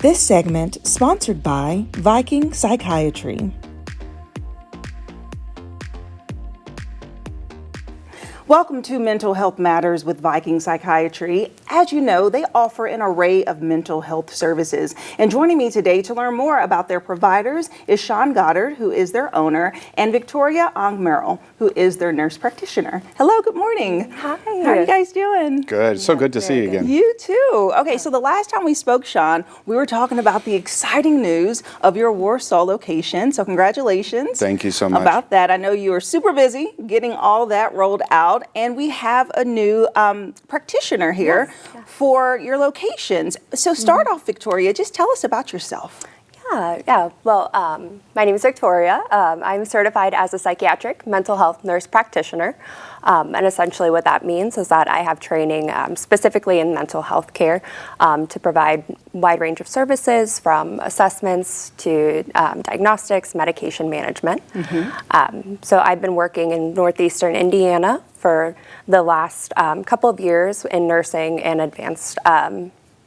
This segment sponsored by Viking Psychiatry. Welcome to Mental Health Matters with Viking Psychiatry. As you know, they offer an array of mental health services. And joining me today to learn more about their providers is Sean Goddard, who is their owner, and Victoria Ong-Murrell, who is their nurse practitioner. Hello, good morning. Hi. How are you guys doing? Good. So good to see you again. You too. Okay, so the last time we spoke, Sean, we were talking about the exciting news of your Warsaw location. So congratulations. Thank you so much. About that. I know you are super busy getting all that rolled out. And we have a new practitioner here for your locations. So start off, Victoria, just tell us about yourself. Yeah. Well, my name is Victoria. I'm certified as a psychiatric mental health nurse practitioner. And essentially what that means is that I have training specifically in mental health care to provide a wide range of services from assessments to diagnostics, medication management. So I've been working in northeastern Indiana for the last couple of years in nursing and advanced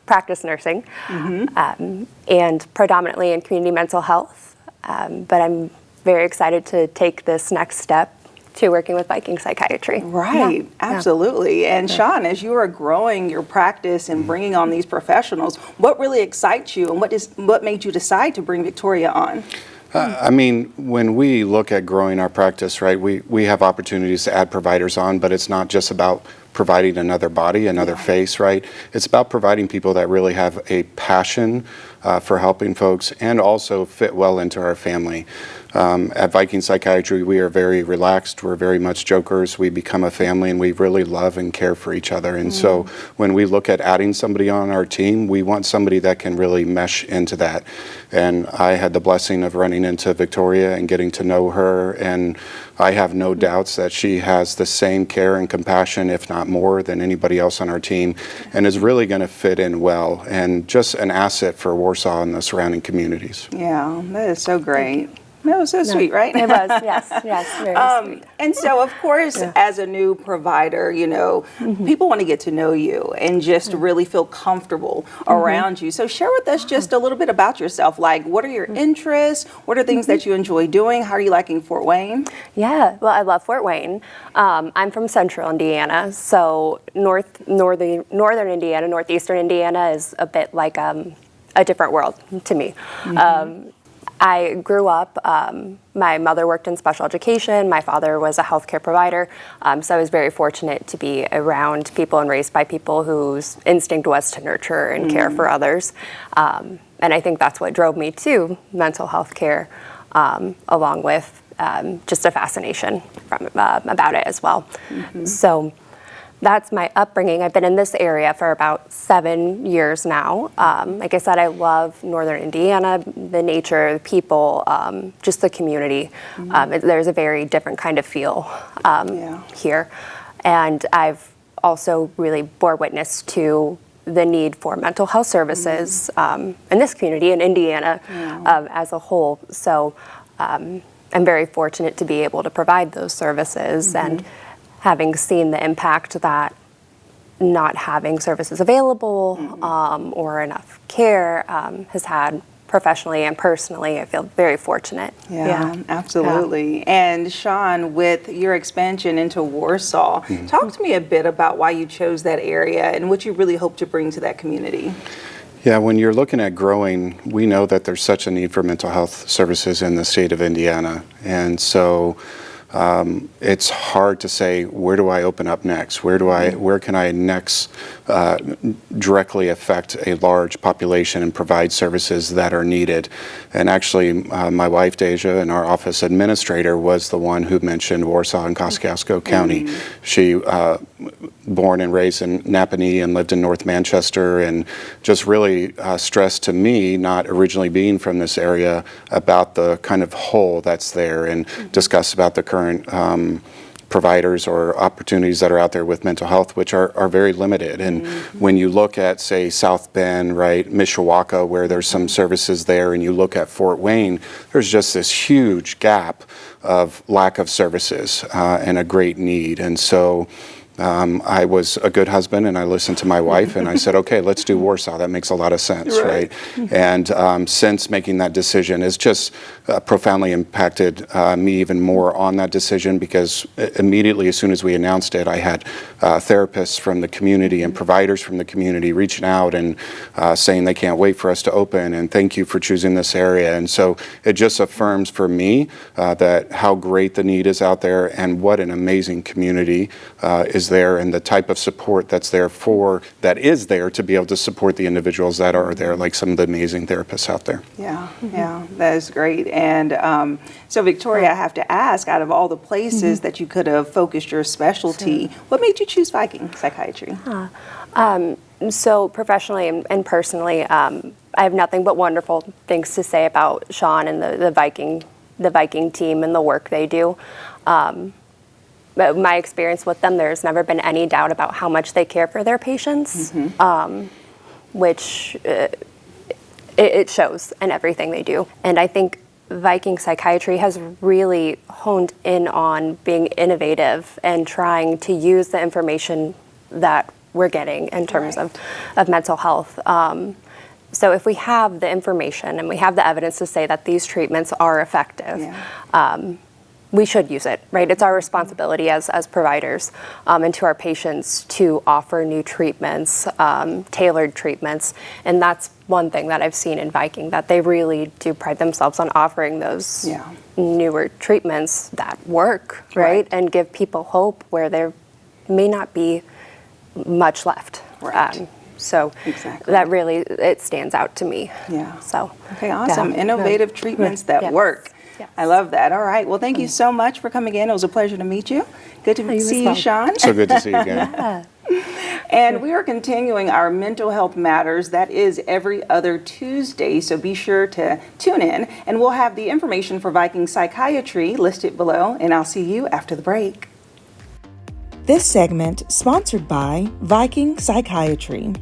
practice nursing, and predominantly in community mental health. But I'm very excited to take this next step to working with Viking Psychiatry. Right, absolutely. And Sean, as you are growing your practice and bringing on these professionals, what really excites you and what made you decide to bring Victoria on? I mean, when we look at growing our practice, right, we have opportunities to add providers on, but it's not just about providing another body, another face, right? It's about providing people that really have a passion for helping folks and also fit well into our family. At Viking Psychiatry, we are very relaxed. We're very much jokers. We become a family, and we really love and care for each other. And so when we look at adding somebody on our team, we want somebody that can really mesh into that. And I had the blessing of running into Victoria and getting to know her, and I have no doubts that she has the same care and compassion, if not more, than anybody else on our team, and is really going to fit in well, and just an asset for Warsaw and the surrounding communities. Yeah, that is so great. That was so sweet, right? It was, yes, very sweet. And so, of course, as a new provider, you know, people want to get to know you and just really feel comfortable around you. So share with us just a little bit about yourself. Like, what are your interests? What are things that you enjoy doing? How are you liking Fort Wayne? Yeah, well, I love Fort Wayne. I'm from central Indiana, so northern Indiana, northeastern Indiana is a bit like a different world to me. I grew up, my mother worked in special education, my father was a healthcare provider, so I was very fortunate to be around people and raised by people whose instinct was to nurture and care for others. And I think that's what drove me to mental health care, along with just a fascination about it as well. So that's my upbringing. I've been in this area for about 7 years now. Like I said, I love northern Indiana, the nature, the people, just the community. There's a very different kind of feel here. And I've also really bore witness to the need for mental health services in this community, in Indiana as a whole. So I'm very fortunate to be able to provide those services, and having seen the impact that not having services available or enough care has had professionally and personally. I feel very fortunate. Yeah, absolutely. And Sean, with your expansion into Warsaw, talk to me a bit about why you chose that area and what you really hope to bring to that community. Yeah, when you're looking at growing, we know that there's such a need for mental health services in the state of Indiana. And so it's hard to say, where do I open up next? Where can I next directly affect a large population and provide services that are needed? And actually, my wife, Deja, and our office administrator was the one who mentioned Warsaw and Kosciuszko County. She born and raised in Napanee and lived in North Manchester, and just really stressed to me, not originally being from this area, about the kind of hole that's there, and discussed about the current providers or opportunities that are out there with mental health, which are very limited. And when you look at, say, South Bend, right, Mishawaka, where there's some services there, and you look at Fort Wayne, there's just this huge gap of lack of services and a great need. And so I was a good husband and I listened to my wife and I said, okay, let's do Warsaw. That makes a lot of sense, right? And since making that decision, it's just profoundly impacted me even more on that decision, because immediately as soon as we announced it, I had therapists from the community and providers from the community reaching out and saying they can't wait for us to open and thank you for choosing this area. And so it just affirms for me that how great the need is out there and what an amazing community is there, and the type of support that's there to be able to support the individuals that are there, like some of the amazing therapists out there. Yeah, that is great. And so Victoria, I have to ask, out of all the places that you could have focused your specialty, what made you choose Viking Psychiatry? So professionally and personally, I have nothing but wonderful things to say about Sean and the Viking team and the work they do. But my experience with them, there's never been any doubt about how much they care for their patients, which it shows in everything they do. And I think Viking Psychiatry has really honed in on being innovative and trying to use the information that we're getting in terms of mental health. So if we have the information and we have the evidence to say that these treatments are effective, we should use it, right? It's our responsibility as providers and to our patients to offer new treatments, tailored treatments. And that's one thing that I've seen in Viking, that they really do pride themselves on offering those newer treatments that work, right? And give people hope where there may not be much left. So that really, it stands out to me. So okay, awesome. Innovative treatments that work. Yes. I love that. All right. Well, thank you so much for coming in. It was a pleasure to meet you. Good to see you, Sean. So good to see you again. And we are continuing our mental health matters. That is every other Tuesday, so be sure to tune in. And we'll have the information for Viking Psychiatry listed below, and I'll see you after the break. This segment sponsored by Viking Psychiatry.